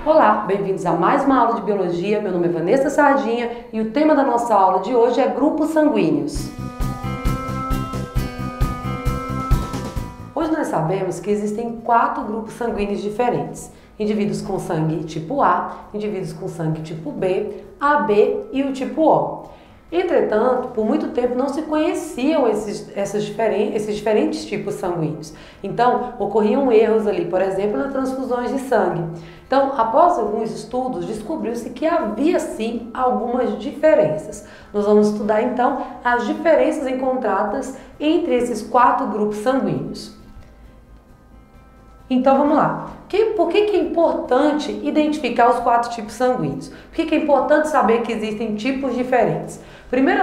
Olá, bem-vindos a mais uma aula de Biologia. Meu nome é Vanessa Sardinha e o tema da nossa aula de hoje é grupos sanguíneos. Hoje nós sabemos que existem 4 grupos sanguíneos diferentes. Indivíduos com sangue tipo A, indivíduos com sangue tipo B, AB e o tipo O. Entretanto, por muito tempo não se conheciam esses diferentes tipos sanguíneos. Então, ocorriam erros ali, por exemplo, nas transfusões de sangue. Então, após alguns estudos, descobriu-se que havia sim algumas diferenças. Nós vamos estudar então as diferenças encontradas entre esses 4 grupos sanguíneos. Então vamos lá. Por que é importante identificar os 4 tipos sanguíneos? Por que é importante saber que existem tipos diferentes? Primeiro,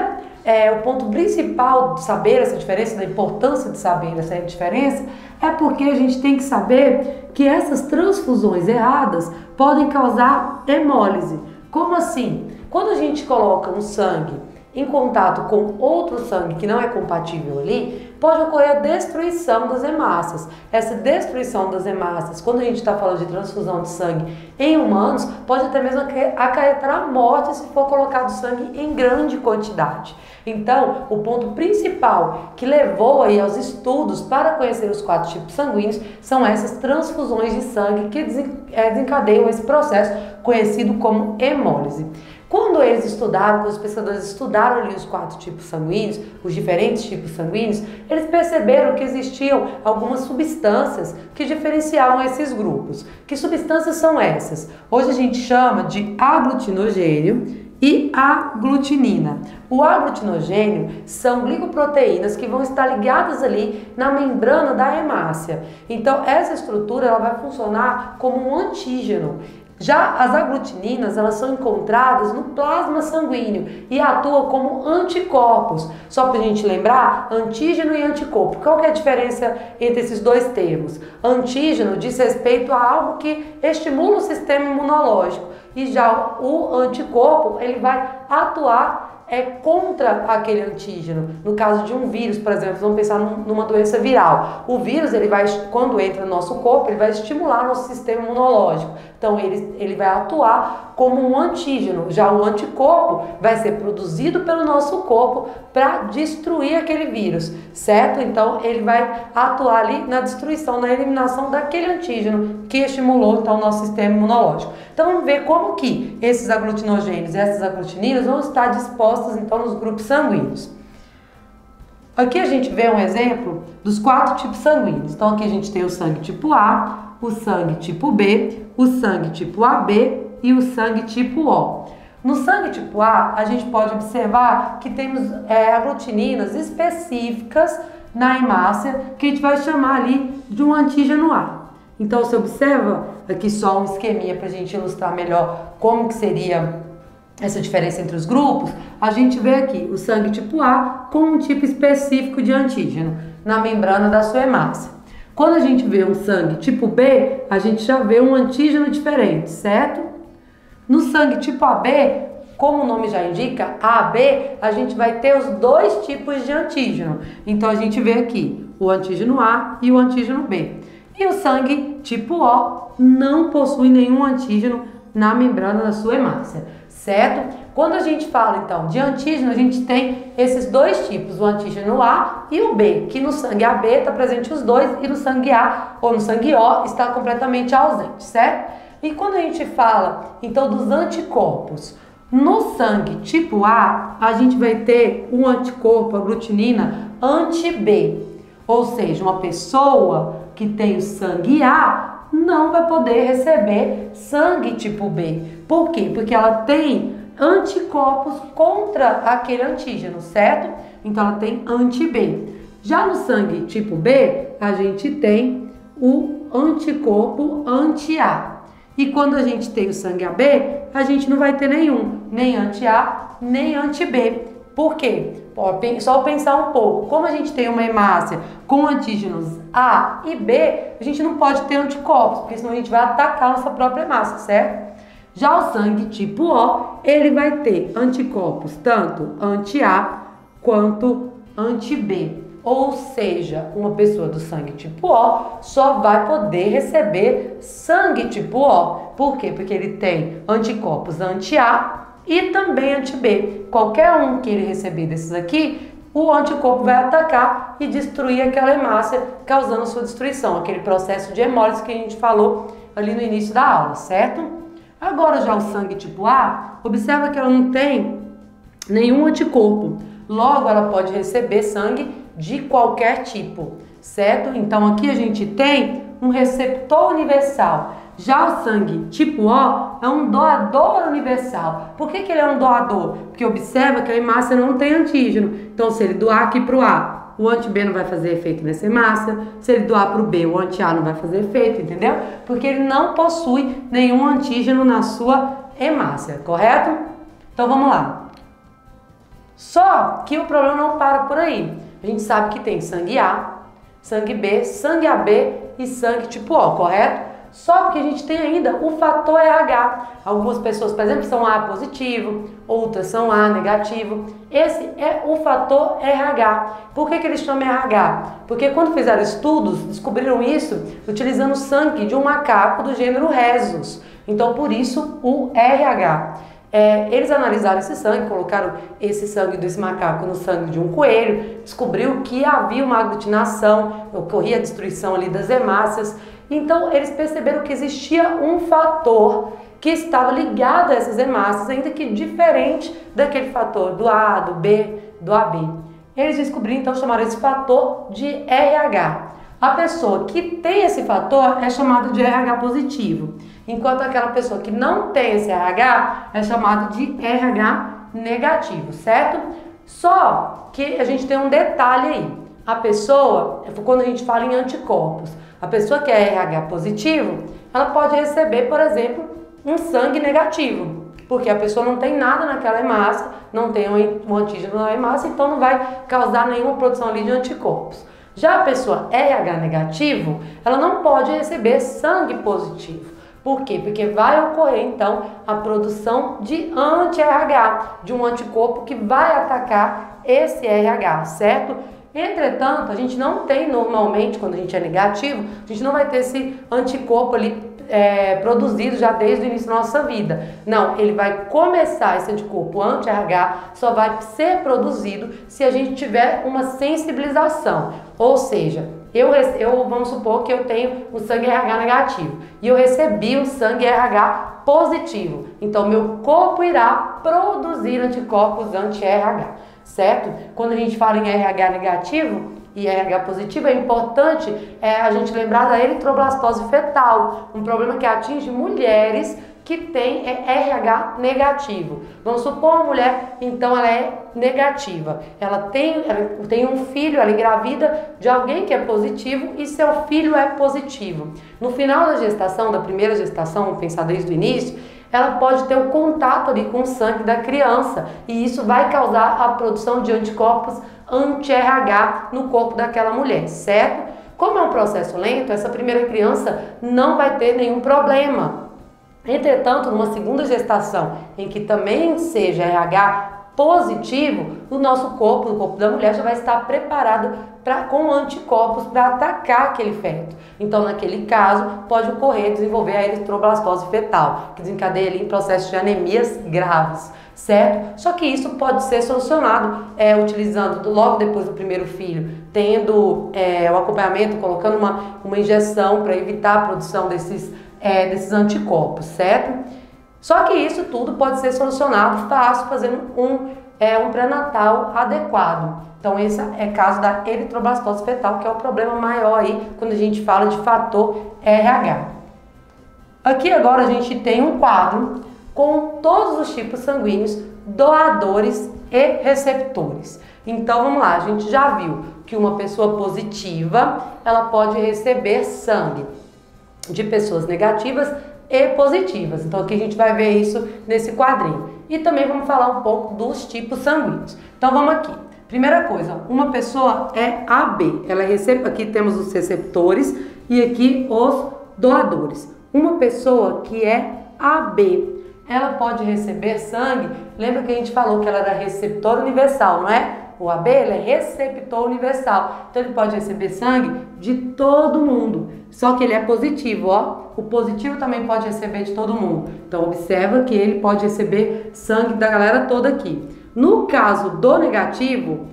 o ponto principal de saber essa diferença, da importância de saber essa diferença, é porque a gente tem que saber que essas transfusões erradas podem causar hemólise. Como assim? Quando a gente coloca um sangue em contato com outro sangue que não é compatível ali, pode ocorrer a destruição das hemácias. Essa destruição das hemácias, quando a gente está falando de transfusão de sangue em humanos, pode até mesmo acarretar a morte se for colocado sangue em grande quantidade. Então, o ponto principal que levou aí aos estudos para conhecer os 4 tipos sanguíneos são essas transfusões de sangue que desencadeiam esse processo conhecido como hemólise. Quando os pesquisadores estudaram ali os 4 tipos sanguíneos, os diferentes tipos sanguíneos, eles perceberam que existiam algumas substâncias que diferenciavam esses grupos. Que substâncias são essas? Hoje a gente chama de aglutinogênio e aglutinina. O aglutinogênio são glicoproteínas que vão estar ligadas ali na membrana da hemácia. Então essa estrutura ela vai funcionar como um antígeno. Já as aglutininas, elas são encontradas no plasma sanguíneo e atuam como anticorpos. Só para a gente lembrar, antígeno e anticorpo. Qual que é a diferença entre esses dois termos? Antígeno diz respeito a algo que estimula o sistema imunológico e já o anticorpo, ele vai atuar contra aquele antígeno. No caso de um vírus, por exemplo, vamos pensar numa doença viral. O vírus, quando entra no nosso corpo, ele vai estimular nosso sistema imunológico. Então, ele vai atuar como um antígeno. Já o anticorpo vai ser produzido pelo nosso corpo para destruir aquele vírus, certo? Então, ele vai atuar ali na destruição, na eliminação daquele antígeno que estimulou, então, o nosso sistema imunológico. Então, vamos ver como que esses aglutinogênios e essas aglutininas vão estar dispostas, então, nos grupos sanguíneos. Aqui a gente vê um exemplo dos 4 tipos sanguíneos. Então, aqui a gente tem o sangue tipo A, o sangue tipo B, o sangue tipo AB e o sangue tipo O. No sangue tipo A, a gente pode observar que temos aglutininas específicas na hemácia, que a gente vai chamar ali de um antígeno A. Então, você observa aqui só um esqueminha para a gente ilustrar melhor como que seria essa diferença entre os grupos. A gente vê aqui o sangue tipo A com um tipo específico de antígeno na membrana da sua hemácia. Quando a gente vê um sangue tipo B, a gente já vê um antígeno diferente, certo? No sangue tipo AB, como o nome já indica, AB, a gente vai ter os 2 tipos de antígeno. Então a gente vê aqui o antígeno A e o antígeno B. E o sangue tipo O não possui nenhum antígeno na membrana da sua hemácia, certo? Quando a gente fala então de antígeno, a gente tem esses 2 tipos, o antígeno A e o B, que no sangue AB está presente os 2 e no sangue A ou no sangue O está completamente ausente, certo? E quando a gente fala então dos anticorpos, no sangue tipo A, a gente vai ter um anticorpo, a aglutinina anti-B, ou seja, uma pessoa que tem o sangue A não vai poder receber sangue tipo B. Por quê? Porque ela tem anticorpos contra aquele antígeno, certo? Então ela tem anti-B. Já no sangue tipo B, a gente tem o anticorpo anti-A. E quando a gente tem o sangue AB, a gente não vai ter nenhum, nem anti-A, nem anti-B. Por quê? Só pensar um pouco. Como a gente tem uma hemácia com antígenos A e B, a gente não pode ter anticorpos, porque senão a gente vai atacar a nossa própria hemácia, certo? Já o sangue tipo O, ele vai ter anticorpos tanto anti-A quanto anti-B. Ou seja, uma pessoa do sangue tipo O só vai poder receber sangue tipo O. Por quê? Porque ele tem anticorpos anti-A e também anti-B. Qualquer um que ele receber desses aqui, o anticorpo vai atacar e destruir aquela hemácia, causando sua destruição. Aquele processo de hemólise que a gente falou ali no início da aula, certo? Agora já o sangue tipo A, observa que ela não tem nenhum anticorpo. Logo, ela pode receber sangue de qualquer tipo, certo? Então aqui a gente tem um receptor universal. Já o sangue tipo O é um doador universal. Por que ele é um doador? Porque observa que a hemácia não tem antígeno. Então se ele doar aqui para o A, o anti-B não vai fazer efeito nessa hemácia. Se ele doar para o B, o anti-A não vai fazer efeito, entendeu? Porque ele não possui nenhum antígeno na sua hemácia, correto? Então vamos lá. Só que o problema não para por aí. A gente sabe que tem sangue A, sangue B, sangue AB e sangue tipo O, correto? Só que a gente tem ainda o fator RH. Algumas pessoas, por exemplo, são A positivo, outras são A negativo. Esse é o fator RH. Por que eles chamam RH? Porque quando fizeram estudos, descobriram isso utilizando sangue de um macaco do gênero Rhesus. Então, por isso, o RH. Eles analisaram esse sangue, colocaram esse sangue desse macaco no sangue de um coelho, descobriu que havia uma aglutinação, ocorria a destruição ali das hemácias. Então eles perceberam que existia um fator que estava ligado a essas hemácias, ainda que diferente daquele fator do A, do B, do AB. Eles descobriram, então, chamaram esse fator de RH. A pessoa que tem esse fator é chamada de RH positivo, enquanto aquela pessoa que não tem esse RH é chamada de RH negativo, certo? Só que a gente tem um detalhe aí. A pessoa, quando a gente fala em anticorpos, a pessoa que é RH positivo, ela pode receber, por exemplo, um sangue negativo, porque a pessoa não tem nada naquela hemácia, não tem um antígeno na hemácia, então não vai causar nenhuma produção ali de anticorpos. Já a pessoa RH negativo, ela não pode receber sangue positivo. Por quê? Porque vai ocorrer, então, a produção de anti-RH, de um anticorpo que vai atacar esse RH, certo? Entretanto, a gente não tem normalmente, quando a gente é negativo, a gente não vai ter esse anticorpo ali produzido já desde o início da nossa vida. Não, ele vai começar, esse anticorpo anti-RH só vai ser produzido se a gente tiver uma sensibilização. Ou seja, vamos supor que eu tenho o sangue RH negativo e eu recebi o sangue RH positivo. Então, meu corpo irá produzir anticorpos anti-RH, certo? Quando a gente fala em RH negativo e RH positivo, é importante a gente lembrar da eritroblastose fetal, um problema que atinge mulheres que têm RH negativo. Vamos supor uma mulher, então ela é negativa, ela tem um filho, ela engravida de alguém que é positivo e seu filho é positivo. No final da gestação, da primeira gestação, vamos pensar desde o início, ela pode ter o contato ali com o sangue da criança e isso vai causar a produção de anticorpos anti-RH no corpo daquela mulher, certo? Como é um processo lento, essa primeira criança não vai ter nenhum problema. Entretanto, numa segunda gestação, em que também seja RH positivo, o nosso corpo, o corpo da mulher já vai estar preparado com anticorpos para atacar aquele feto. Então, naquele caso, pode ocorrer desenvolver a eritroblastose fetal, que desencadeia ali em processos de anemias graves, certo? Só que isso pode ser solucionado utilizando, logo depois do primeiro filho, tendo o acompanhamento, colocando uma injeção para evitar a produção desses anticorpos, certo? Só que isso tudo pode ser solucionado fácil, fazendo um pré-natal adequado. Então esse é o caso da eritroblastose fetal, que é o problema maior aí quando a gente fala de fator RH. Aqui agora a gente tem um quadro com todos os tipos sanguíneos, doadores e receptores. Então vamos lá, a gente já viu que uma pessoa positiva, ela pode receber sangue de pessoas negativas e positivas. Então aqui a gente vai ver isso nesse quadrinho. E também vamos falar um pouco dos tipos sanguíneos. Então vamos aqui. Primeira coisa, uma pessoa é AB. Ela recebe, aqui temos os receptores e aqui os doadores. Uma pessoa que é AB, ela pode receber sangue. Lembra que a gente falou que ela era receptor universal, não é? O AB ele é receptor universal, então ele pode receber sangue de todo mundo, só que ele é positivo, ó. O positivo também pode receber de todo mundo, então observa que ele pode receber sangue da galera toda aqui. No caso do negativo,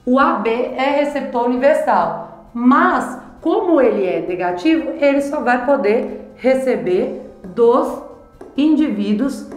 o AB é receptor universal, mas como ele é negativo, ele só vai poder receber dos indivíduos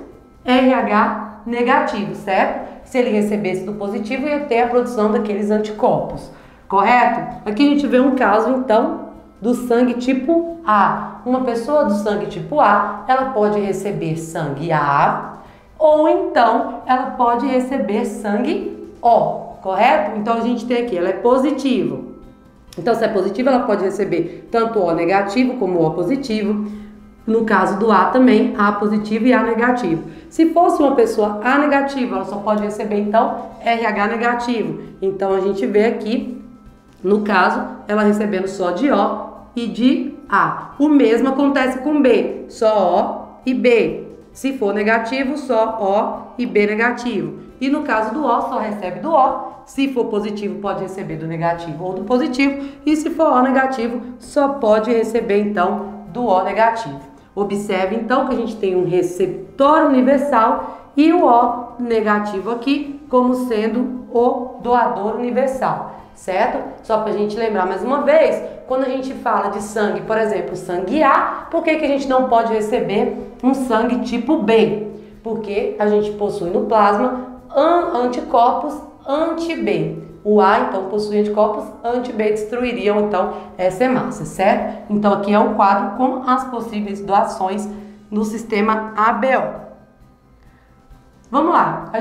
RH negativo, certo? Se ele recebesse do positivo, ia ter a produção daqueles anticorpos, correto? Aqui a gente vê um caso, então, do sangue tipo A. Uma pessoa do sangue tipo A, ela pode receber sangue A, ou então ela pode receber sangue O, correto? Então a gente tem aqui, ela é positivo. Então, se é positivo, ela pode receber tanto O negativo como O positivo. No caso do A também, A positivo e A negativo. Se fosse uma pessoa A negativa, ela só pode receber, então, RH negativo. Então, a gente vê aqui, no caso, ela recebendo só de O e de A. O mesmo acontece com B, só O e B. Se for negativo, só O e B negativo. E no caso do O, só recebe do O. Se for positivo, pode receber do negativo ou do positivo. E se for O negativo, só pode receber, então, do O negativo. Observe, então, que a gente tem um receptor universal e o O negativo aqui como sendo o doador universal, certo? Só para a gente lembrar mais uma vez, quando a gente fala de sangue, por exemplo, sangue A, por que que a gente não pode receber um sangue tipo B? Porque a gente possui no plasma anticorpos anti-B. O A, então, possui anticorpos anti-B, destruiriam, então, essa hemácia, certo? Então, aqui é um quadro com as possíveis doações no sistema ABO. Vamos lá,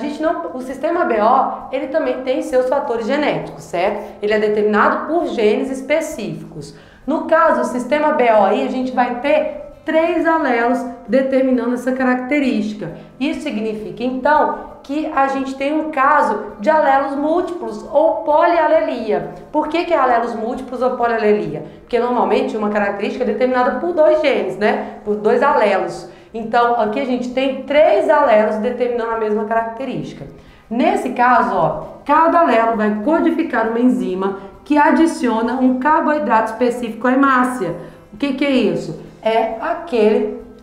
o sistema ABO, ele também tem seus fatores genéticos, certo? Ele é determinado por genes específicos. No caso, o sistema ABO aí, a gente vai ter 3 alelos determinando essa característica. Isso significa, então, que a gente tem um caso de alelos múltiplos ou polialelia. Por que é alelos múltiplos ou polialelia? Porque normalmente uma característica é determinada por 2 genes, né? Por 2 alelos. Então, aqui a gente tem 3 alelos determinando a mesma característica. Nesse caso, ó, cada alelo vai codificar uma enzima que adiciona um carboidrato específico à hemácia. O que é isso? É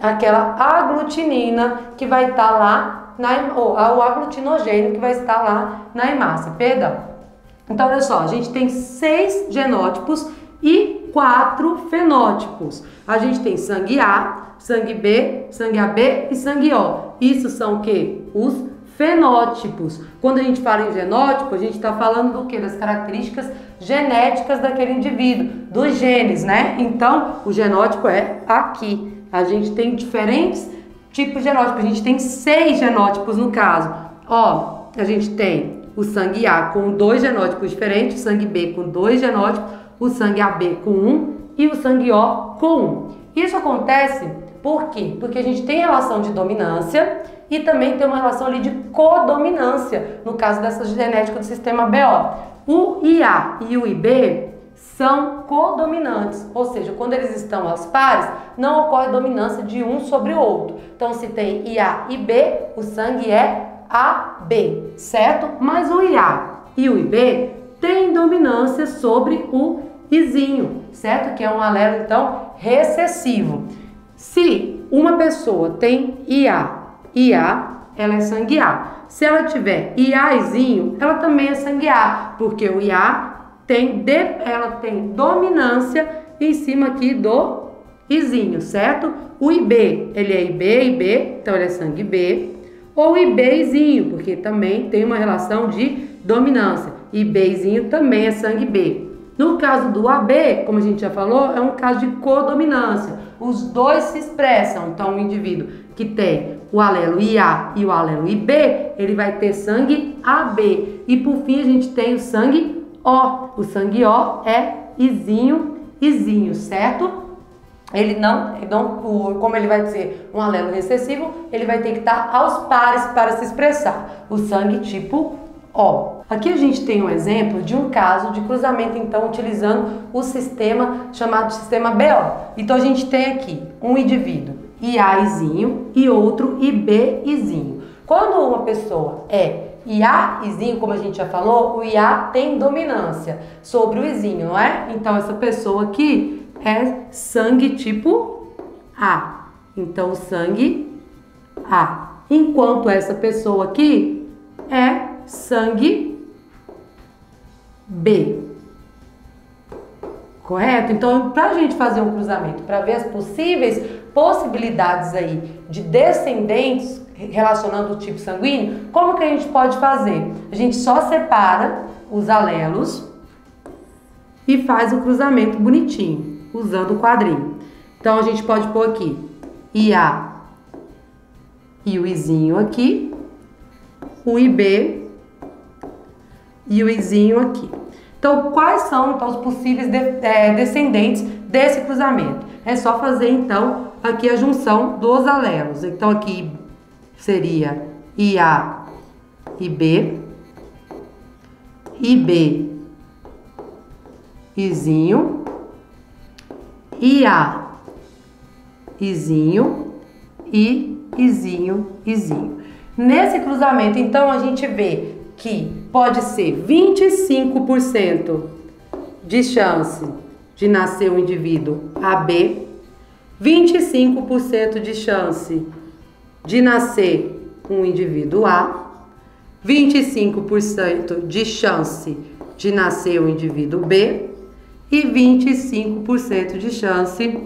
aquela aglutinina que vai estar lá, o aglutinogênio que vai estar lá na hemácia, perdão. Então, olha só, a gente tem 6 genótipos e 4 fenótipos. A gente tem sangue A, sangue B, sangue AB e sangue O. Isso são o quê? Os fenótipos. Quando a gente fala em genótipo, a gente está falando do quê? Das características genéticas daquele indivíduo, dos genes, né? Então, o genótipo é aqui. A gente tem diferentes tipos de genótipos. A gente tem 6 genótipos no caso. Ó, a gente tem o sangue A com 2 genótipos diferentes, o sangue B com 2 genótipos, o sangue AB com 1 e o sangue O com 1. Isso acontece por quê? Porque a gente tem relação de dominância e também tem uma relação ali de codominância, no caso dessa genética do sistema BO. O IA e o IB são codominantes, ou seja, quando eles estão aos pares, não ocorre dominância de um sobre o outro. Então, se tem IA e B, o sangue é AB, certo? Mas o IA e o IB têm dominância sobre o Izinho, certo? Que é um alelo, então, recessivo. Se uma pessoa tem IA, ela é sangue A. Se ela tiver IAzinho, ela também é sangue A, porque o IA ela tem dominância em cima aqui do Izinho, certo? O IB, ele é IB, então ele é sangue B. Ou IBzinho, porque também tem uma relação de dominância. IBzinho também é sangue B. No caso do AB, como a gente já falou, é um caso de codominância. Os dois se expressam. Então, o indivíduo que tem o alelo IA e o alelo IB, ele vai ter sangue AB. E por fim, a gente tem o sangue O. O sangue O é Izinho, certo? Ele não, como ele vai ser um alelo recessivo, ele vai ter que estar aos pares para se expressar. O sangue tipo O. Aqui a gente tem um exemplo de um caso de cruzamento, então, utilizando o sistema chamado de sistema BO. Então, a gente tem aqui um indivíduo IAzinho e outro IBzinho. Quando uma pessoa é IA, Izinho, como a gente já falou, o IA tem dominância sobre o Izinho, não é? Então, essa pessoa aqui é sangue tipo A. Então, sangue A. Enquanto essa pessoa aqui é sangue B. Correto? Então, para a gente fazer um cruzamento, para ver as possíveis possibilidades aí de descendentes relacionando o tipo sanguíneo, como que a gente pode fazer? A gente só separa os alelos e faz o cruzamento bonitinho, usando o quadrinho. Então, a gente pode pôr aqui IA e o Izinho aqui, o IB e o Izinho aqui. Então, quais são então, os possíveis descendentes desse cruzamento? É só fazer, então, aqui a junção dos alelos. Então, aqui seria IA e B, IB, Izinho, IA, Izinho e Izinho, Izinho. Nesse cruzamento, então, a gente vê que pode ser 25% de chance de nascer um indivíduo AB, 25% de chance de nascer um indivíduo A, 25% de chance de nascer um indivíduo B e 25% de chance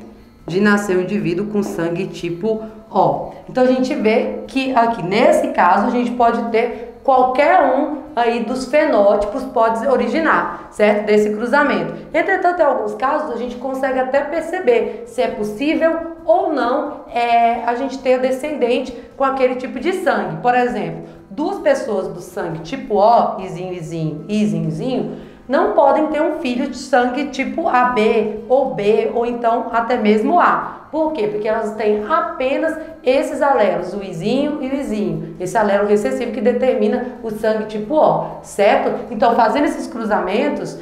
de nascer um indivíduo com sangue tipo O. Então a gente vê que aqui nesse caso a gente pode ter qualquer um aí dos fenótipos pode originar, certo? Desse cruzamento. Entretanto, em alguns casos a gente consegue até perceber se é possível ou não a gente ter descendente com aquele tipo de sangue. Por exemplo, duas pessoas do sangue tipo O, Izinho, Izinho, Izinho, Izinho, não podem ter um filho de sangue tipo AB ou B ou então até mesmo A. Por quê? Porque elas têm apenas esses alelos, o Izinho e o Izinho, esse alelo recessivo que determina o sangue tipo O, certo? Então, fazendo esses cruzamentos,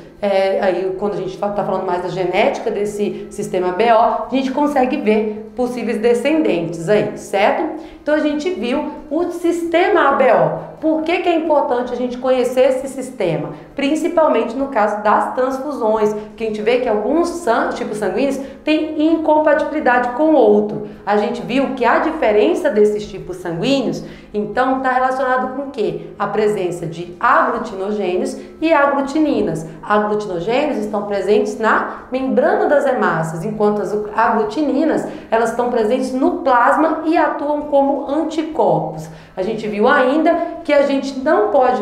aí quando a gente está falando mais da genética desse sistema BO, a gente consegue ver possíveis descendentes aí, certo? Então, a gente viu o sistema ABO. Por que é importante a gente conhecer esse sistema? Principalmente no caso das transfusões, que a gente vê que alguns tipos sanguíneos têm incompatibilidade com o outro. A gente viu que a diferença desses tipos sanguíneos, então, está relacionado com o quê? A presença de aglutinogênios e aglutininas. Aglutinogênios estão presentes na membrana das hemácias, enquanto as aglutininas, elas estão presentes no plasma e atuam como anticorpos. A gente viu ainda que a gente não pode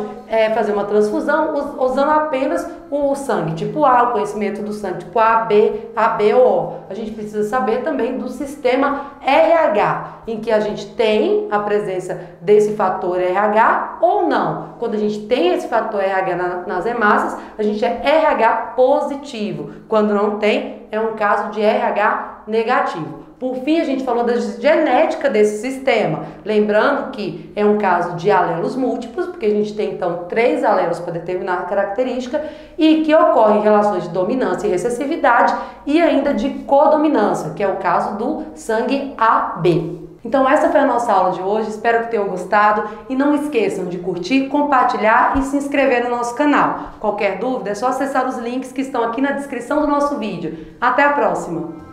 fazer uma transfusão usando apenas o sangue tipo A, o conhecimento do sangue tipo AB, AB ou O. A gente precisa saber também do sistema RH, em que a gente tem a presença desse fator RH ou não. Quando a gente tem esse fator RH nas hemácias, a gente é RH positivo. Quando não tem, é um caso de RH negativo. Por fim, a gente falou da genética desse sistema, lembrando que é um caso de alelos múltiplos, porque a gente tem então 3 alelos para determinar a característica e que ocorrem relações de dominância e recessividade e ainda de codominância, que é o caso do sangue AB. Então essa foi a nossa aula de hoje, espero que tenham gostado e não esqueçam de curtir, compartilhar e se inscrever no nosso canal. Qualquer dúvida é só acessar os links que estão aqui na descrição do nosso vídeo. Até a próxima!